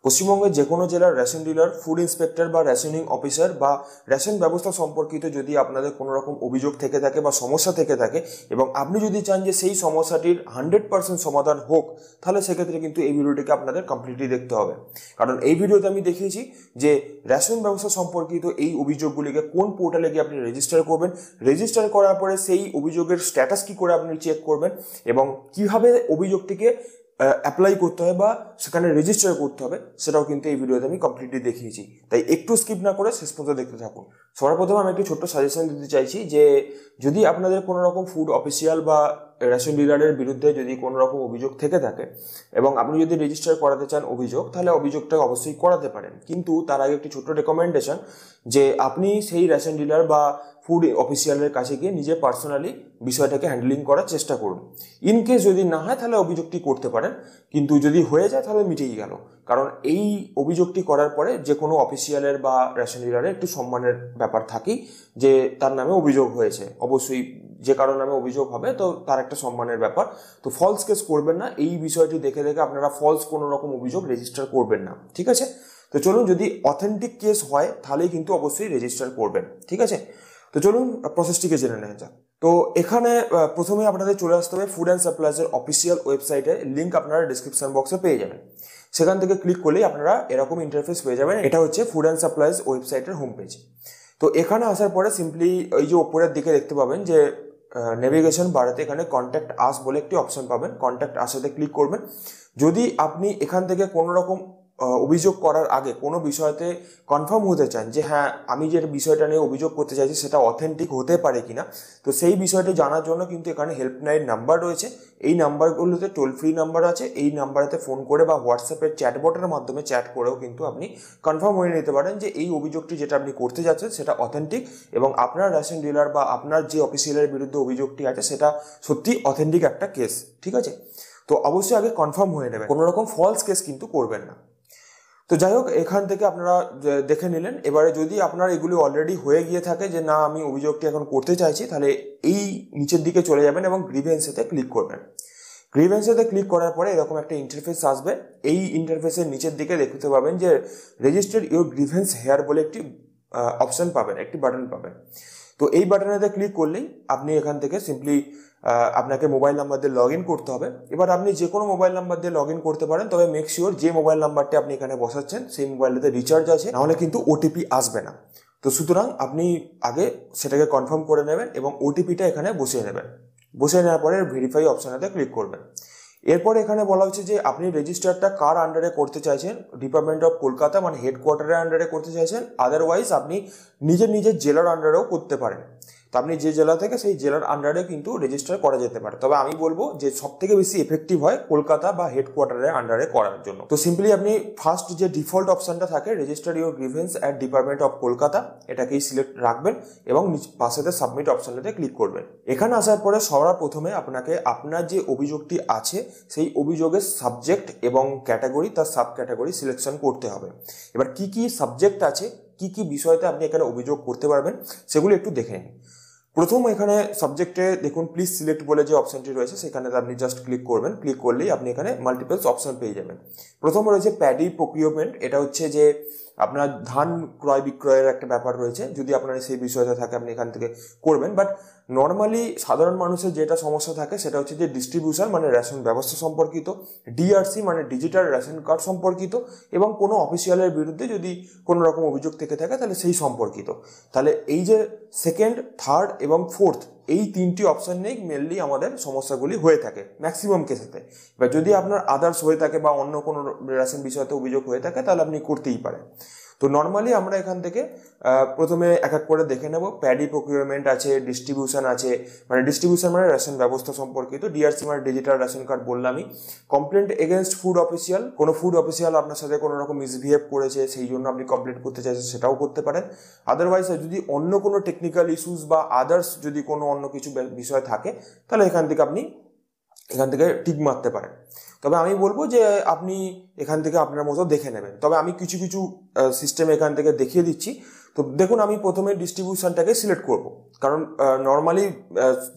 পশ্চিমবঙ্গের যে কোনো জেলার রেশন ডিলার, ফুড ইন্সপেক্টর বা রেশনিং অফিসার বা রেশন ব্যবস্থা সম্পর্কিত যদি আপনাদের কোনো রকম অভিযোগ থেকে থাকে বা সমস্যা থেকে থাকে এবং আপনি যদি চান যে সেই সমস্যাটির 100% সমাধান হোক, তাহলে সেক্ষেত্রে কিন্তু এই ভিডিওটিকে আপনাদের কমপ্লিটলি দেখতে হবে। কারণ এই ভিডিওতে আমি দেখিয়েছি যে রেশন ব্যবস্থা সম্পর্কিত এই অভিযোগগুলিকে কোন পোর্টালে গিয়ে আপনি রেজিস্টার করবেন, রেজিস্টার করার পরে সেই অভিযোগের স্ট্যাটাস কী করে আপনি চেক করবেন এবং কীভাবে অভিযোগটিকে অ্যাপ্লাই করতে হবে বা সেখানে রেজিস্টার করতে হবে, সেটাও কিন্তু এই ভিডিওতে আমি কমপ্লিটলি দেখিয়েছি। তাই একটু স্কিপ না করে শেষ পর্যন্ত দেখতে থাকুন। সবার প্রথমে আমি একটি ছোট্ট সাজেশন দিতে চাইছি যে যদি আপনাদের কোনো রকম ফুড অফিসিয়াল বা রেশন ডিলারের বিরুদ্ধে যদি কোনো রকম অভিযোগ থেকে থাকে এবং আপনি যদি রেজিস্টার করাতে চান অভিযোগ, তাহলে অভিযোগটা অবশ্যই করাতে পারেন। কিন্তু তার আগে একটি ছোট্ট রেকমেন্ডেশন যে আপনি সেই রেশন ডিলার বা ফুড অফিসিয়ালের কাছে গিয়ে নিজে পার্সোনালি বিষয়টাকে হ্যান্ডলিং করার চেষ্টা করুন। ইনকেস যদি না হয় তাহলে অভিযোগটি করতে পারেন, কিন্তু যদি হয়ে যায় তাহলে মিটেই গেল। কারণ এই অভিযোগটি করার পরে যে কোনো অফিসিয়ালের বা রেশন ডিলারের একটু সম্মানের ব্যাপার থাকেই, যে তার নামে অভিযোগ হয়েছে, অবশ্যই যে কারো নামে অভিযোগ হবে তো তার একটা সম্মানের ব্যাপার। তো ফলস কেস করবেন না, এই বিষয়টি দেখে দেখে আপনারা ফলস কোনো রকম অভিযোগ রেজিস্টার করবেন না, ঠিক আছে? তো চলুন, যদি অথেন্টিক কেস হয় তাহলেই কিন্তু অবশ্যই রেজিস্টার করবেন, ঠিক আছে? তো চলুন প্রসেসটিকে জেনে নেওয়া যাক। তো এখানে প্রথমে আপনাদের চলে আসতে হবে ফুড অ্যান্ড সাপ্লাইজের অফিসিয়াল ওয়েবসাইটে, লিঙ্ক আপনারা ডিসক্রিপশন বক্সে পেয়ে যাবেন। সেখান থেকে ক্লিক করলেই আপনারা এরকম ইন্টারফেস পেয়ে যাবেন। এটা হচ্ছে ফুড অ্যান্ড সাপ্লাইজ ওয়েবসাইটের হোম পেজ। তো এখানে আসার পরে সিম্পলি ওই যে ওপরের দিকে দেখতে পাবেন যে নেভিগেশন বাড়াতে এখানে কন্ট্যাক্ট আস বলে একটি অপশন পাবেন, কন্ট্যাক্ট আসাতে ক্লিক করবেন। যদি আপনি এখান থেকে কোনো রকম অভিযোগ করার আগে কোনো বিষয়তে কনফার্ম হতে চান যে হ্যাঁ আমি যে বিষয়টা নিয়ে অভিযোগ করতে চাইছি সেটা অথেন্টিক হতে পারে কিনা, তো সেই বিষয়টি জানার জন্য কিন্তু এখানে হেল্পলাইন নাম্বার রয়েছে। এই নাম্বারগুলোতে টোল ফ্রি নাম্বার আছে, এই নাম্বারেতে ফোন করে বা হোয়াটসঅ্যাপের চ্যাটবটের মাধ্যমে চ্যাট করেও কিন্তু আপনি কনফার্ম হয়ে নিতে পারেন যে এই অভিযোগটি যেটা আপনি করতে যাচ্ছেন সেটা অথেন্টিক এবং আপনার রেশন ডিলার বা আপনার যে অফিসিয়ালের বিরুদ্ধে অভিযোগটি আছে সেটা সত্যি অথেন্টিক একটা কেস, ঠিক আছে? তো অবশ্যই আগে কনফার্ম হয়ে নেবেন, কোনো রকম ফলস কেস কিন্তু করবেন না। তো যাই হোক, এখান থেকে আপনারা দেখে নিলেন। এবারে যদি আপনার এগুলি অলরেডি হয়ে গিয়ে থাকে যে না আমি অভিযোগটি এখন করতে চাইছি, তাহলে এই নিচের দিকে চলে যাবেন এবং গ্রিভেন্সেতে ক্লিক করবেন। গ্রিভেন্সেতে ক্লিক করার পরে এরকম একটা ইন্টারফেস আসবে। এই ইন্টারফেসের নিচের দিকে দেখতে পাবেন যে রেজিস্টার ইউর গ্রিভেন্স হেয়ার বলে একটি অপশন পাবেন, একটি বাটন পাবেন। তো এই বাটনেতে ক্লিক করলেই আপনি এখান থেকে সিম্পলি আপনাকে মোবাইল নাম্বার দিয়ে লগ ইন করতে হবে। এবার আপনি যে কোনো মোবাইল নাম্বার দিয়ে লগ ইন করতে পারেন, তবে মেক শিওর যে মোবাইল নাম্বারটি আপনি এখানে বসাচ্ছেন সেই মোবাইলটাতে রিচার্জ আছে, নাহলে কিন্তু ওটিপি আসবে না। তো সুতরাং আপনি আগে সেটাকে কনফার্ম করে নেবেন এবং ওটিপিটা এখানে বসিয়ে নেবেন। বসিয়ে নেওয়ার পরে ভেরিফাই অপশানেতে ক্লিক করবেন। এরপর এখানে বলা হচ্ছে যে আপনি রেজিস্টারটা কার আন্ডারে করতে চাইছেন, ডিপার্টমেন্ট অফ কলকাতা মানে হেডকোয়ার্টারের আন্ডারে করতে চাইছেন, আদারওয়াইজ আপনি নিজের জেলার আন্ডারেও করতে পারেন। তো আপনি যে জেলা থেকে সেই জেলার আন্ডারে কিন্তু রেজিস্টার করা যেতে পারে, তবে আমি বলবো যে সব থেকে বেশি এফেক্টিভ হয় কলকাতা বা হেডকোয়ার্টারের আন্ডারে করার জন্য। তো সিম্পলি আপনি ফার্স্ট যে ডিফল্ট অপশনটা থাকে register your grievance at department of Kolkata, এটাকেই সিলেক্ট রাখবেন এবং পাশেতে সাবমিট অপশনটাতে ক্লিক করবেন। এখানে আসার পরে সবার প্রথমে আপনাকে আপনার যে অভিযোগটি আছে সেই অভিযোগের সাবজেক্ট এবং ক্যাটাগরি, তার সাব ক্যাটাগরি সিলেকশন করতে হবে। এবার কি কি সাবজেক্ট আছে, কি কি বিষয়তে আপনি এখানে অভিযোগ করতে পারবেন সেগুলো একটু দেখে নিন। প্রথম এখানে সাবজেক্টে দেখুন প্লিজ সিলেক্ট বলে যে অপশনটি রয়েছে সেখানে আপনি জাস্ট ক্লিক করবেন। ক্লিক করলেই আপনি এখানে মাল্টিপলস অপশন পেয়ে যাবেন। প্রথম রয়েছে প্যাডি প্রকিউরমেন্ট, এটা হচ্ছে যে আপনার ধান ক্রয় বিক্রয়ের একটা ব্যাপার রয়েছে, যদি আপনার সেই বিষয়টা থাকে আপনি এখান থেকে করবেন। বাট নর্মালি সাধারণ মানুষের যেটা সমস্যা থাকে সেটা হচ্ছে যে ডিস্ট্রিবিউশন মানে রেশন ব্যবস্থা সম্পর্কিত, ডিআরসি মানে ডিজিটাল রেশন কার্ড সম্পর্কিত এবং কোনো অফিসিয়ালের বিরুদ্ধে যদি কোনো রকম অভিযোগ থেকে থাকে তাহলে সেই সম্পর্কিত। তাহলে এই যে সেকেন্ড, থার্ড এবং ফোর্থ এই তিনটি অপশন নিয়েই মেনলি আমাদের সমস্যাগুলি হয়ে থাকে ম্যাক্সিমাম কেসেতে। এবার যদি আপনার আদার্স হয়ে থাকে বা অন্য কোনো রেশন বিষয়তে অভিযোগ হয়ে থাকে তাহলে আপনি করতেই পারেন। তো নর্মালি আমরা এখান থেকে প্রথমে এক এক করে দেখে নেব। প্যাডি প্রকিউরমেন্ট আছে, ডিস্ট্রিবিউশন আছে, মানে ডিস্ট্রিবিউশন মানে রেশন ব্যবস্থা সম্পর্কিত, ডিআরসি মানে ডিজিটাল রেশন কার্ড বললামই। কমপ্লেন্ট এগেনস্ট ফুড অফিসিয়াল, কোনো ফুড অফিসিয়াল আপনার সাথে কোনো রকম মিসবিহেভ করেছে সেই জন্য আপনি কমপ্লেন্ট করতে চাইছেন সেটাও করতে পারেন। আদারওয়াইজ যদি অন্য কোনো টেকনিক্যাল ইস্যুস বা আদার্স যদি কোনো অন্য কিছু বিষয় থাকে তাহলে এখান থেকে টিক মারতে পারেন। তবে আমি বলবো যে আপনি এখান থেকে আপনার মতো দেখে নেবেন। তবে আমি কিছু সিস্টেম এখান থেকে দেখিয়ে দিচ্ছি। তো দেখুন, আমি প্রথমে ডিস্ট্রিবিউশনটাকে সিলেক্ট করব, কারণ নর্মালি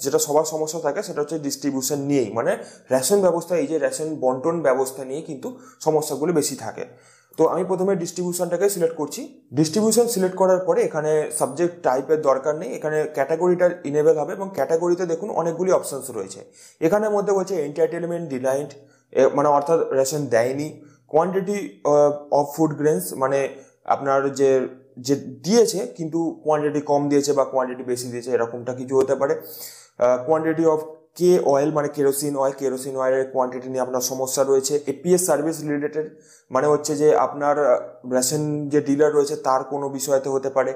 যেটা সবার সমস্যা থাকে সেটা হচ্ছে ডিস্ট্রিবিউশন নিয়েই, মানে রেশন ব্যবস্থা, এই যে রেশন বন্টন ব্যবস্থা নিয়ে কিন্তু সমস্যাগুলো বেশি থাকে। তো আমি প্রথমে ডিস্ট্রিবিউশনটাকে সিলেক্ট করছি। ডিস্ট্রিবিউশন সিলেক্ট করার পরে এখানে সাবজেক্ট টাইপের দরকার নেই, এখানে ক্যাটাগরিটা ইনেবল হবে এবং ক্যাটাগরিতে দেখুন অনেকগুলি অপশনস রয়েছে। এখানের মধ্যে বলছে এন্টারটেনমেন্ট ডিলাইন্ড, মানে অর্থাৎ রেশন দেয়নি। কোয়ান্টিটি অফ ফুড গ্রেনস, মানে আপনার যে দিয়েছে কিন্তু কোয়ান্টিটি কম দিয়েছে বা কোয়ান্টিটি বেশি দিয়েছে, এরকমটা কিছু হতে পারে। কোয়ান্টিটি অফ কে অয়েল, মানে কেরোসিন অয়েলের কোয়ান্টিটি নিয়ে আপনার সমস্যা রয়েছে। এপিএস সার্ভিস রিলেটেড, মানে হচ্ছে যে আপনার রেশন যে ডিলার রয়েছে তার কোনো বিষয়তে হতে পারে।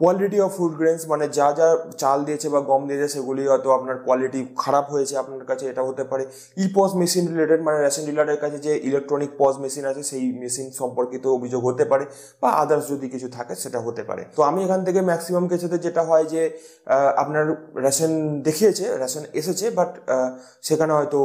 কোয়ালিটি অফ ফুড গ্রেনস, মানে যা যা চাল দিয়েছে বা গম দিয়েছে সেগুলি হয়তো আপনার কোয়ালিটি খারাপ হয়েছে আপনার কাছে, এটা হতে পারে। ইপস মেশিন রিলেটেড, মানে রেশন ডিলারের কাছে যে ইলেকট্রনিক পজ মেশিন আছে সেই মেশিন সম্পর্কিত অভিযোগ হতে পারে, বা আদার্স যদি কিছু থাকে সেটা হতে পারে। তো আমি এখান থেকে ম্যাক্সিমাম কেসেতে যেটা হয় যে আপনার রেশন দেখিয়েছে, রেশন এসেছে, বাট সেখানে হয়তো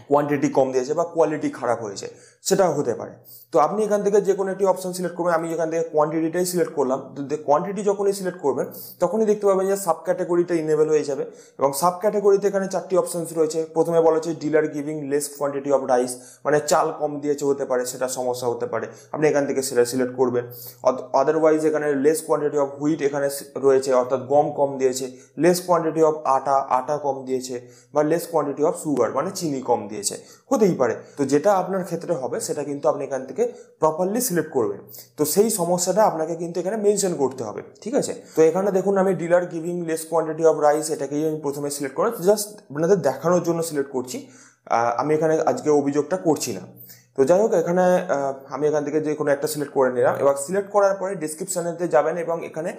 কোয়ান্টিটি কম দিয়েছে বা কোয়ালিটি খারাপ হয়েছে, সেটাও হতে পারে। তো আপনি এখান থেকে যে কোনো একটি অপশন সিলেক্ট করবেন। আমি এখান থেকে কোয়ান্টিটিটাই সিলেক্ট করলাম। কোয়ান্টিটি যখনই সিলেক্ট করবেন তখনই দেখতে পাবেন যে সাব ক্যাটাগরিটা ইনেবল হয়ে যাবে এবং সাব ক্যাটাগরিতে এখানে 4টি অপশনস রয়েছে। প্রথমে বলা হচ্ছে dealer giving less quantity of rice, মানে চাল কম দিয়েছে হতে পারে, সেটা সমস্যা হতে পারে, আপনি এখান থেকে সেটা সিলেক্ট করবেন। আদারওয়াইজ এখানে লেস কোয়ান্টিটি অফ হুইট এখানে রয়েছে, অর্থাৎ গম কম দিয়েছে। লেস কোয়ান্টিটি অফ আটা কম দিয়েছে, বা লেস কোয়ান্টিটি অফ সুগার, মানে চিনি কম দিয়েছে, হতেই পারে। তো যেটা আপনার ক্ষেত্রে হবে সেটা কিন্তু আপনি এখান থেকে প্রপারলি সিলেক্ট করবেন। তো সেই সমস্যাটা আপনাকে কিন্তু এখানে মেনশন করতে হবে, ঠিক আছে। তো এখানে দেখুন আমি dealer giving less quantity of rice এটাকেই আমি প্রথমে সিলেক্ট করে জাস্ট আপনাদের দেখানোর জন্য সিলেক্ট করছি। আমি এখানে আজকে অভিযোগটা করছি না। তো যাই হোক, এখানে আমি এখান থেকে যে কোনো একটা সিলেক্ট করে নিলাম। এবার সিলেক্ট করার পরে ডিসক্রিপশানেতে যাবেন এবং এখানে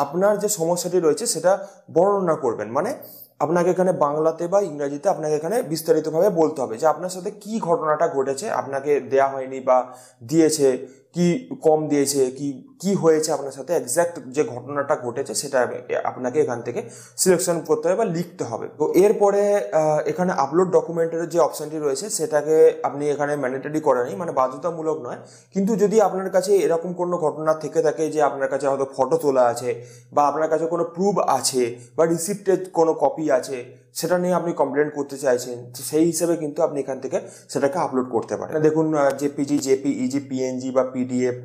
আপনার যে সমস্যাটি রয়েছে সেটা বর্ণনা করবেন। মানে আপনাকে এখানে বাংলাতে বা ইংরাজিতে আপনাকে এখানে বিস্তারিতভাবে বলতে হবে যে আপনার সাথে কি ঘটনাটা ঘটেছে, আপনাকে দেয়া হয়নি বা দিয়েছে, কি কম দিয়েছে, কি হয়েছে আপনার সাথে, এক্স্যাক্ট যে ঘটনাটা ঘটেছে সেটা আপনাকে এখান থেকে সিলেকশন করতে হবে বা লিখতে হবে। তো এরপরে এখানে আপলোড ডকুমেন্টের যে অপশানটি রয়েছে সেটাকে আপনি এখানে ম্যান্ডেটরি করা নেই, মানে বাধ্যতামূলক নয়। কিন্তু যদি আপনার কাছে এরকম কোনো ঘটনা থেকে থাকে যে আপনার কাছে হয়তো ফটো তোলা আছে বা আপনার কাছে কোনো প্রুফ আছে বা রিসিপ্টের কোনো কপি আছে, সেটা নিয়ে আপনি কমপ্লেন করতে চাইছেন, তো সেই হিসেবে কিন্তু আপনি এখান থেকে সেটাকে আপলোড করতে পারেন। দেখুন জেপিজি, জেপিইজি, পিএনজি বা পিডিএফ,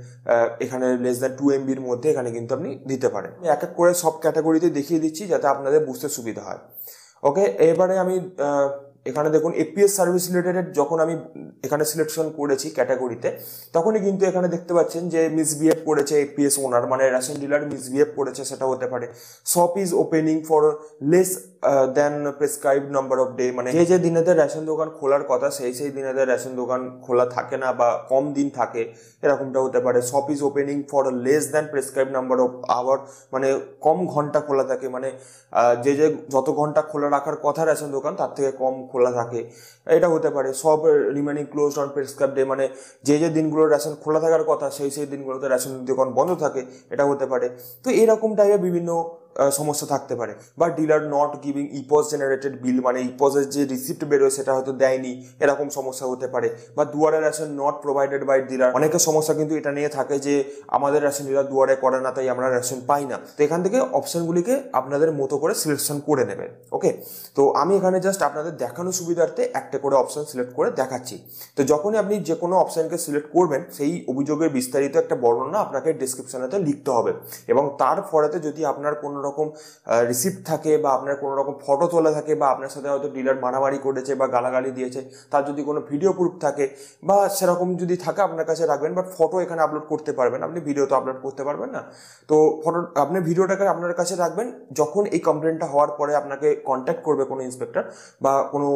এখানে লেস দ্যান 2 MBর মধ্যে এখানে কিন্তু আপনি দিতে পারেন। আমি এক এক করে সব ক্যাটাগরিতে দেখিয়ে দিচ্ছি যাতে আপনাদের বুঝতে সুবিধা হয়। ওকে, এবারে আমি এখানে দেখুন এপিএস সার্ভিস রিলেটেড যখন আমি এখানে সিলেকশন করেছি ক্যাটাগরিতে, তখনই কিন্তু এখানে দেখতে পাচ্ছেন যে মিসবিহেভ করেছে এপিএস ওনার, মানে রেশন ডিলার মিসবিহেভ করেছে, সেটা হতে পারে। Shop is opening for less than prescribe number off day, মানে যে দিনেতে রেশন দোকান খোলার কথা সেই দিনেতে রেশন দোকান খোলা থাকে না বা কম দিন থাকে, এরকমটা হতে পারে। Shop is opening for less than prescribe number of our, মানে কম ঘন্টা খোলা থাকে, মানে যে যত ঘন্টা খোলা রাখার কথা রেশন দোকান তার থেকে কম খোলা থাকে, এটা হতে পারে। সব remaining close on prescribe day, মানে যে দিনগুলো রেশন খোলা থাকার কথা সেই দিনগুলোতে রেশন দোকান বন্ধ থাকে, এটা হতে পারে। তো এরকম টাইপের বিভিন্ন সমস্যা থাকতে পারে। বা dealer not giving EPOS generated bill, মানে ইপসের যে রিসিপ্ট বেরোয় সেটা হয়তো দেয়নি, এরকম সমস্যা হতে পারে। বা দুয়ারে ration not provided by dealer, অনেকের সমস্যা কিন্তু এটা নিয়ে থাকে যে আমাদের রেশন ডিলার দুয়ারে করে না তাই আমরা রেশন পাই না। তো এখান থেকে অপশনগুলিকে আপনাদের মতো করে সিলেকশন করে নেবেন। ওকে, তো আমি এখানে জাস্ট আপনাদের দেখানো সুবিধার্থে একটা করে অপশন সিলেক্ট করে দেখাচ্ছি। তো যখনই আপনি যে কোনো অপশনকে সিলেক্ট করবেন সেই অভিযোগের বিস্তারিত একটা বর্ণনা আপনাকে ডিসক্রিপশনেতে লিখতে হবে এবং তার ফলেতে যদি আপনার কোনো রকম রিসিপ্ট থাকে বা আপনার কোনো রকম ফটো তোলা থাকে বা আপনার সাথে হয়তো ডিলার মারামারি করেছে বা গালাগালি দিয়েছে তার যদি কোনো ভিডিও প্রুফ থাকে বা সেরকম যদি থাকে আপনার কাছে রাখবেন। বাট ফটো এখানে আপলোড করতে পারবেন, আপনি ভিডিও তো আপলোড করতে পারবেন না। তো ফটো আপনি ভিডিওটাকে আপনার কাছে রাখবেন। যখন এই কমপ্লেনটা হওয়ার পরে আপনাকে কন্ট্যাক্ট করবে কোনো ইন্সপেক্টর বা কোনো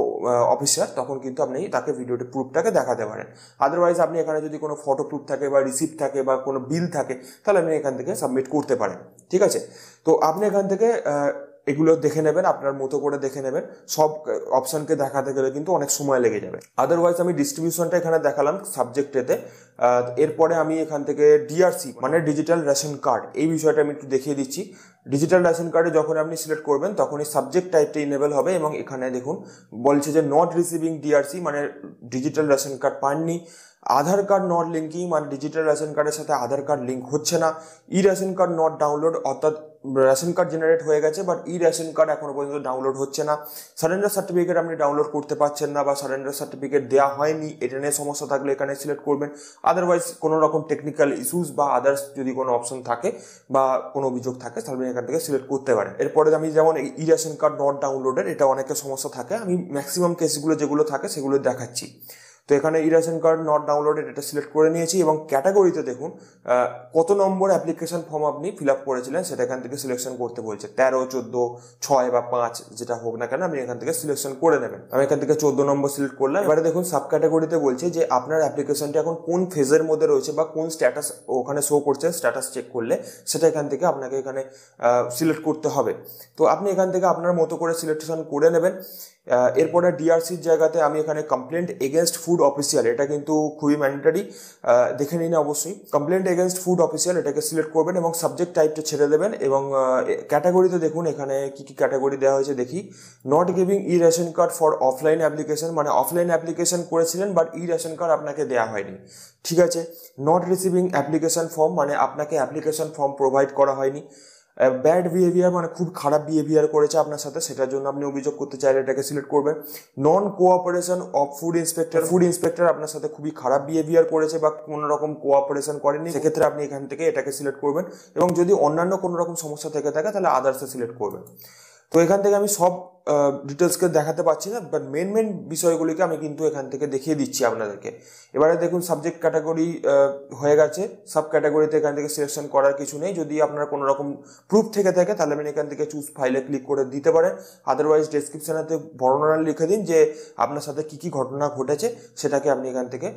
অফিসার, তখন কিন্তু আপনি তাকে ভিডিওটি প্রুফটাকে দেখাতে পারেন। আদারওয়াইজ আপনি এখানে যদি কোনো ফটো প্রুফ থাকে বা রিসিপ্ট থাকে বা কোনো বিল থাকে তাহলে আপনি এখান থেকে সাবমিট করতে পারেন, ঠিক আছে। তো আপনি এখান থেকে এগুলো দেখে নেবেন, আপনার মতো করে দেখে নেবেন। সব অপশনকে দেখাতে গেলে কিন্তু অনেক সময় লেগে যাবে। আদারওয়াইজ আমি ডিস্ট্রিবিউশনটা এখানে দেখালাম সাবজেক্টেতে। এরপরে আমি এখান থেকে ডিআরসি মানে ডিজিটাল রেশন কার্ড, এই বিষয়টা আমি একটু দেখিয়ে দিচ্ছি। ডিজিটাল রেশন কার্ডে যখন আপনি সিলেক্ট করবেন তখনই সাবজেক্ট টাইপটা ইনেবল হবে এবং এখানে দেখুন বলছে যে নট রিসিভিং ডিআরসি, মানে ডিজিটাল রেশন কার্ড পাননি। আধার কার্ড নট লিঙ্কিং মানে ডিজিটাল রেশন কার্ডের সাথে আধার কার্ড লিঙ্ক হচ্ছে না, ই রেশন কার্ড নট ডাউনলোড অর্থাৎ রেশন কার্ড জেনারেট হয়ে গেছে বাট ই রেশন কার্ড এখনো পর্যন্ত ডাউনলোড হচ্ছে না, সারেন্ডার সার্টিফিকেট আপনি ডাউনলোড করতে পারছেন না বা সারেন্ডার সার্টিফিকেট দেওয়া হয়নি, এটা নিয়ে সমস্যা থাকলে এখানে সিলেক্ট করবেন। আদারওয়াইজ কোনো রকম টেকনিক্যাল ইস্যুস বা আদার্স যদি কোনো অপশন থাকে বা কোনো অভিযোগ থাকে তাহলে এখান থেকে সিলেক্ট করতে পারেন। এরপরে আমি যেমন ই রেশন কার্ড নট ডাউনলোডের, এটা অনেকের সমস্যা থাকে, আমি ম্যাক্সিমাম কেসগুলো যেগুলো থাকে সেগুলো দেখাচ্ছি। তো এখানে ই রেশন কার্ড নট ডাউনলোডেড এটা সিলেক্ট করে নিয়েছি এবং ক্যাটাগরিতে দেখুন কত নম্বর অ্যাপ্লিকেশন ফর্ম আপনি ফিল আপ করেছিলেন সেটা এখান থেকে সিলেকশন করতে বলছে, 13, 14, 6 বা 5 যেটা হোক না কেন আপনি এখান থেকে সিলেকশন করে নেবেন। আমি এখান থেকে 14 নম্বর সিলেক্ট করলাম। এবারে দেখুন সাব ক্যাটাগরিতে বলছে যে আপনার অ্যাপ্লিকেশনটা এখন কোন ফেজের মধ্যে রয়েছে বা কোন স্ট্যাটাস ওখানে শো করছে, স্ট্যাটাস চেক করলে সেটা এখান থেকে আপনাকে এখানে সিলেক্ট করতে হবে। তো আপনি এখান থেকে আপনার মতো করে সিলেকশন করে নেবেন। এরপরে ডিআরসির জায়গাতে আমি এখানে কমপ্লেন্ট এগেনস্ট ফুড অফিসিয়াল, এটা কিন্তু খুবই ম্যান্ডেটরি, দেখে নিন অবশ্যই। কমপ্লেন্ট এগেনস্ট ফুড অফিসিয়াল এটাকে সিলেক্ট করবেন এবং সাবজেক্ট টাইপটা ছেড়ে দেবেন। এবং ক্যাটাগরিতে দেখুন এখানে কি কি ক্যাটাগরি দেওয়া হয়েছে দেখি। Not giving E ration card for offline application, মানে অফলাইন অ্যাপ্লিকেশন করেছিলেন বাট ই রেশন কার্ড আপনাকে দেওয়া হয়নি, ঠিক আছে। নট রিসিভিং অ্যাপ্লিকেশন ফর্ম, মানে আপনাকে অ্যাপ্লিকেশন ফর্ম প্রোভাইড করা হয়নি। ব্যাড বিহেভিয়ার, মানে খুব খারাপ বিহেভিয়ার করেছে আপনার সাথে, সেটার জন্য আপনি অভিযোগ করতে চাইলে এটাকে সিলেক্ট করবেন। Non cooperation of food inspector, food inspector আপনার সাথে খুবই খারাপ বিহেভিয়ার করেছে বা কোনো রকম কোঅপারেশন করেনি, সেক্ষেত্রে আপনি এখান থেকে এটাকে সিলেক্ট করবেন। এবং যদি অন্যান্য কোনো রকম সমস্যা থেকে থাকে তাহলে আদার্সে সিলেক্ট করবেন। তো এখান থেকে আমি সব ডিটেলসকে দেখাতে পারছি না, বাট মেন বিষয়গুলিকে আমি কিন্তু এখান থেকে দেখিয়ে দিচ্ছি আপনাদেরকে। এবারে দেখুন সাবজেক্ট ক্যাটাগরি হয়ে গেছে, সাব ক্যাটাগরিতে এখান থেকে সিলেকশন করার কিছু নেই। যদি আপনার কোনো রকম প্রুফ থেকে থাকে তাহলে আপনি এখান থেকে চুজ ফাইলে ক্লিক করে দিতে পারেন। আদারওয়াইজ ডেসক্রিপশানেতে বর্ণনা লিখে দিন যে আপনার সাথে কী কী ঘটনা ঘটেছে, সেটাকে আপনি এখান থেকে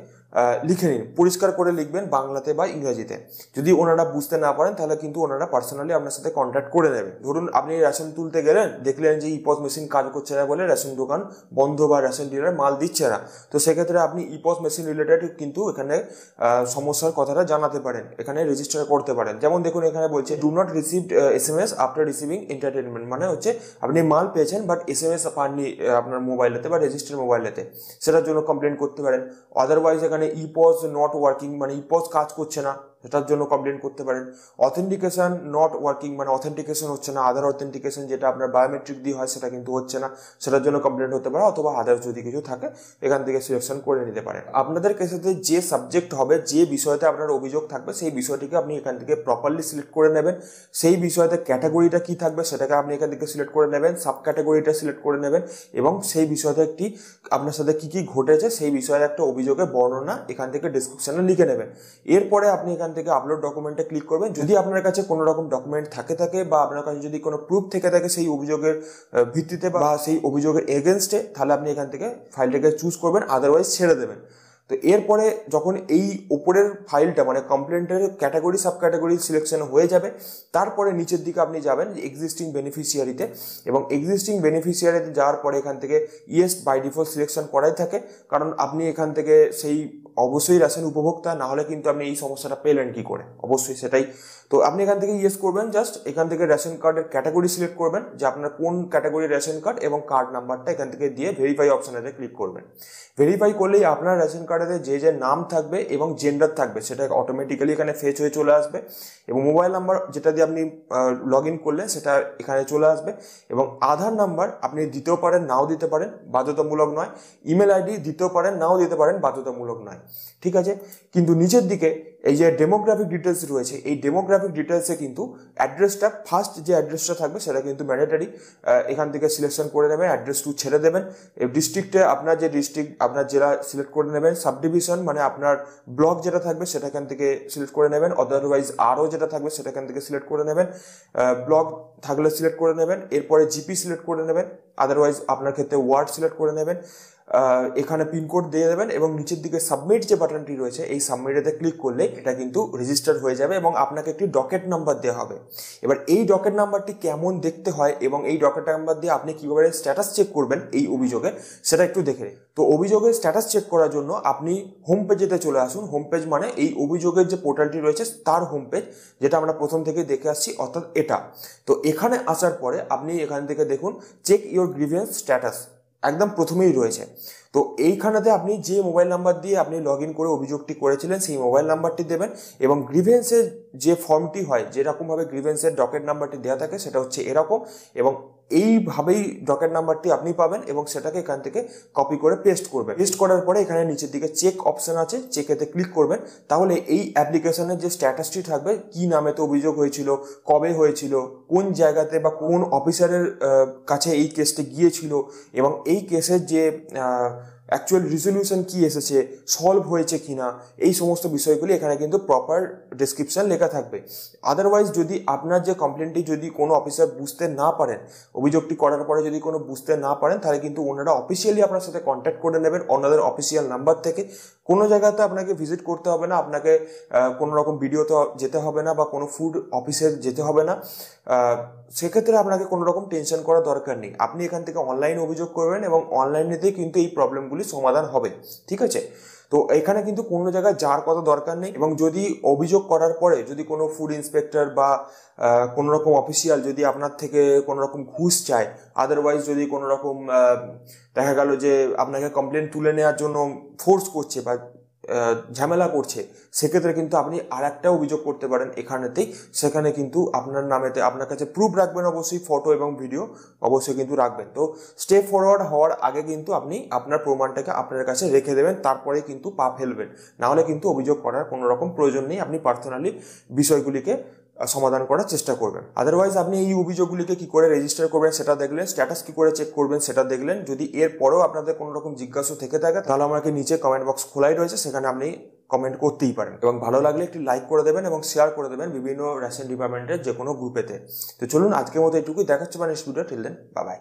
লিখে নিন, পরিষ্কার করে লিখবেন বাংলাতে বা ইংরেজিতে। যদি ওনারা বুঝতে না পারেন তাহলে কিন্তু ওনারা পার্সোনালি আপনার সাথে কন্ট্যাক্ট করে নেবে। ধরুন আপনি রেশন তুলতে গেলেন, দেখলেন যে ইপস মেশিন কাজ করছে না বলে রেশন দোকান বন্ধ বা রেশন ডিলার মাল দিচ্ছে না, তো সেক্ষেত্রে আপনি ইপস মেশিন রিলেটেড কিন্তু এখানে সমস্যার কথাটা জানাতে পারেন, এখানে রেজিস্টার করতে পারেন। যেমন দেখুন এখানে বলছে do not received SMS after receiving entertainment, মানে হচ্ছে আপনি মাল পেয়েছেন বাট SMS পাননি আপনার মোবাইলেতে বা রেজিস্টার মোবাইলেতে, সেটার জন্য কমপ্লেন করতে পারেন। আদারওয়াইজ এখানে ইপস নট ওয়ার্কিং, মানে ইপস কাজ করছে না, সেটার জন্য কমপ্লেন করতে পারেন। অথেন্টিকেশন নট ওয়ার্কিং, মানে অথেন্টিকেশন হচ্ছে না, আধার অথেন্টিকেশন যেটা আপনার বায়োমেট্রিক দিয়ে হয় সেটা কিন্তু হচ্ছে না, সেটার জন্য কমপ্লেন হতে পারে। অথবা আদার যদি কিছু থাকে এখান থেকে সিলেকশন করে নিতে পারেন। আপনাদের ক্ষেত্রে যে সাবজেক্ট হবে, যে বিষয়তে আপনার অভিযোগ থাকবে সেই বিষয়টিকে আপনি এখান থেকে প্রপারলি সিলেক্ট করে নেবেন। সেই বিষয়তে ক্যাটাগরিটা কি থাকবে সেটাকে আপনি এখান থেকে সিলেক্ট করে নেবেন, সাব ক্যাটাগরিটা সিলেক্ট করে নেবেন এবং সেই বিষয়তে একটি আপনার সাথে কি কি ঘটেছে সেই বিষয়ে একটা অভিযোগের বর্ণনা এখান থেকে ডেসক্রিপশনে লিখে নেবেন। এরপরে আপনি এখান থেকে আপলোড ডকুমেন্টে ক্লিক করবেন। যদি আপনার কাছে কোনো রকম ডকুমেন্ট থাকে বা আপনার কাছে যদি কোনো প্রুফ থেকে থাকে সেই অভিযোগের ভিত্তিতে বা সেই অভিযোগের এগেনস্টে, তাহলে আপনি এখান থেকে ফাইলটাকে চুজ করবেন, আদারওয়াইজ ছেড়ে দেবেন। তো এরপরে যখন এই ওপরের ফাইলটা মানে কমপ্লেন্টের ক্যাটাগরি সাব ক্যাটাগরি সিলেকশন হয়ে যাবে, তারপরে নিচের দিকে আপনি যাবেন এক্সিস্টিং বেনিফিশিয়ারিতে, এবং এক্সিস্টিং বেনিফিশিয়ারিতে যাওয়ার পরে এখান থেকে ইয়েস বাই ডিফল্ট সিলেকশন করাই থাকে, কারণ আপনি এখান থেকে সেই অবশ্যই রেশন উপভোক্তা, না হলে কিন্তু আপনি এই সমস্যাটা পেলেন কি করে, অবশ্যই সেটাই। তো আপনি এখান থেকে ইয়েস করবেন, জাস্ট এখান থেকে রেশন কার্ডের ক্যাটাগরি সিলেক্ট করবেন যে আপনার কোন ক্যাটাগরির রেশন কার্ড এবং কার্ড নাম্বারটা এখান থেকে দিয়ে ভেরিফাই অপশানে ক্লিক করবেন। ভেরিফাই করলেই আপনার রেশন কার্ডে যে নাম থাকবে এবং জেন্ডার থাকবে সেটা অটোমেটিক্যালি এখানে ফেচ হয়ে চলে আসবে, এবং মোবাইল নাম্বার যেটা দিয়ে আপনি লগ ইন করলেন সেটা এখানে চলে আসবে, এবং আধার নাম্বার আপনি দিতেও পারেন নাও দিতে পারেন, বাধ্যতামূলক নয়। ইমেল আইডি দিতেও পারেন নাও দিতে পারেন, বাধ্যতামূলক নয়, ঠিক আছে। কিন্তু নিচের দিকে এই যে ডেমোগ্রাফিক ডিটেলস রয়েছে, এই ডেমোগ্রাফিক ডিটেলসে কিন্তু অ্যাড্রেসটা ফার্স্ট যে অ্যাড্রেসটা থাকবে সেটা কিন্তু ম্যান্ডেটারি, এখান থেকে সিলেকশন করে নেবেন, অ্যাড্রেস টু ছেড়ে দেবেন। ডিস্ট্রিক্টে আপনার যে ডিস্ট্রিক্ট আপনার জেলা সিলেক্ট করে নেবেন, সাব ডিভিশন মানে আপনার ব্লক যেটা থাকবে সেটা এখান থেকে সিলেক্ট করে নেবেন, আদারওয়াইজ আরও যেটা থাকবে সেটা এখান থেকে সিলেক্ট করে নেবেন, ব্লক থাকলে সিলেক্ট করে নেবেন। এরপরে জিপি সিলেক্ট করে নেবেন, আদারওয়াইজ আপনার ক্ষেত্রে ওয়ার্ড সিলেক্ট করে নেবেন, এখানে পিনকোড দিয়ে দেবেন, এবং নিচের দিকে সাবমিট যে বাটনটি রয়েছে এই সাবমিটেতে ক্লিক করলে এটা কিন্তু রেজিস্টার হয়ে যাবে এবং আপনাকে একটি ডকেট নাম্বার দেওয়া হবে। এবার এই ডকেট নাম্বারটি কেমন দেখতে হয় এবং এই ডকেট নাম্বার দিয়ে আপনি কীভাবে স্ট্যাটাস চেক করবেন এই অভিযোগে সেটা একটু দেখে। তো অভিযোগের স্ট্যাটাস চেক করার জন্য আপনি হোম পেজেতে চলে আসুন। হোম পেজ মানে এই অভিযোগের যে পোর্টালটি রয়েছে তার হোম পেজ, যেটা আমরা প্রথম থেকে দেখে আসছি, অর্থাৎ এটা। তো এখানে আসার পরে আপনি এখান থেকে দেখুন চেক ইওর গ্রিভিয়েন্স স্ট্যাটাস, একদম প্রথমেই রয়েছে। তো তো এইখানেতে আপনি যে মোবাইল নাম্বার দিয়ে আপনি লগ ইন করে অভিযোগটি করেছিলেন সেই মোবাইল নাম্বারটি দেবেন, এবং গ্রিভেন্সের যে ফর্মটি হয়, যেরকমভাবে গ্রিভেন্সের ডকেট নাম্বারটি দেওয়া থাকে সেটা হচ্ছে এরকম, এবং এইভাবেই ডকেট নাম্বারটি আপনি পাবেন এবং সেটাকে এখান থেকে কপি করে পেস্ট করবেন। পেস্ট করার পরে এখানে নিচের দিকে চেক অপশন আছে, চেকেতে ক্লিক করবেন। তাহলে এই অ্যাপ্লিকেশনের যে স্ট্যাটাসটি থাকবে, কি নামেতে অভিযোগ হয়েছিল, কবে হয়েছিল, কোন জায়গাতে বা কোন অফিসারের কাছে এই কেসটি গিয়েছিল, এবং এই কেসের যে অ্যাকচুয়াল রিজলিউশন কি এসেছে, সলভ হয়েছে কিনা, এই সমস্ত বিষয়গুলি এখানে কিন্তু প্রপার ডেসক্রিপশন লেখা থাকবে। আদারওয়াইজ যদি আপনার যে কমপ্লেনটি যদি কোনো অফিসার বুঝতে না পারেন, অভিযোগটি করার পরে যদি কোনো বুঝতে না পারেন, তাহলে কিন্তু ওনারা অফিসিয়ালি আপনার সাথে কন্ট্যাক্ট করে নেবেন ওনাদের অফিসিয়াল নাম্বার থেকে। কোনো জায়গাতে আপনাকে ভিজিট করতে হবে না, আপনাকে কোনো রকম ভিডিওতে যেতে হবে না, বা কোনো ফুড অফিসে যেতে হবে না। সেক্ষেত্রে আপনাকে কোনো রকম টেনশন করার দরকার নেই। আপনি এখান থেকে অনলাইন অভিযোগ করবেন এবং অনলাইনেতেই কিন্তু এই প্রবলেমগুলি সমাধান হবে, ঠিক আছে? তো এখানে কিন্তু কোনো জায়গায় যাওয়ার কথা দরকার নেই। এবং যদি অভিযোগ করার পরে যদি কোনো ফুড ইন্সপেক্টর বা কোনো রকম অফিসিয়াল যদি আপনার থেকে কোনো রকম ঘুষ চায়, আদারওয়াইজ যদি কোনো রকম দেখা গেল যে আপনাকে কমপ্লেন তুলে নেওয়ার জন্য ফোর্স করছে বা ঝামেলা করছে, সেক্ষেত্রে কিন্তু আপনি আর একটা অভিযোগ করতে পারেন এখানেতেই। সেখানে কিন্তু আপনার নামেতে আপনার কাছে প্রুফ রাখবেন, অবশ্যই ফটো এবং ভিডিও অবশ্যই কিন্তু রাখবেন। তো স্টেপ ফরওয়ার্ড হওয়ার আগে কিন্তু আপনি আপনার প্রমাণটাকে আপনার কাছে রেখে দেবেন, তারপরে কিন্তু পা ফেলবেন, নাহলে কিন্তু অভিযোগ করার কোনো রকম প্রয়োজন নেই। আপনি পার্সোনালি বিষয়গুলিকে সমাধান করার চেষ্টা করবেন। আদারওয়াইজ আপনি এই অভিযোগগুলিকে কি করে রেজিস্টার করবেন সেটা দেখলেন, স্ট্যাটাস কি করে চেক করবেন সেটা দেখলেন। যদি এর পরেও আপনাদের কোনো রকম জিজ্ঞাসা থেকে থাকে, তাহলে আমাকে নিচে কমেন্ট বক্স খোলাই রয়েছে, সেখানে আপনি কমেন্ট করতেই পারেন। এবং ভালো লাগলে একটি লাইক করে দেবেন এবং শেয়ার করে দেবেন বিভিন্ন রেশন ডিপার্টমেন্টের যে কোনো গ্রুপেতে। তো চলুন আজকের মতো এইটুকুই, দেখাচ্ছে next video. Till then, bye by.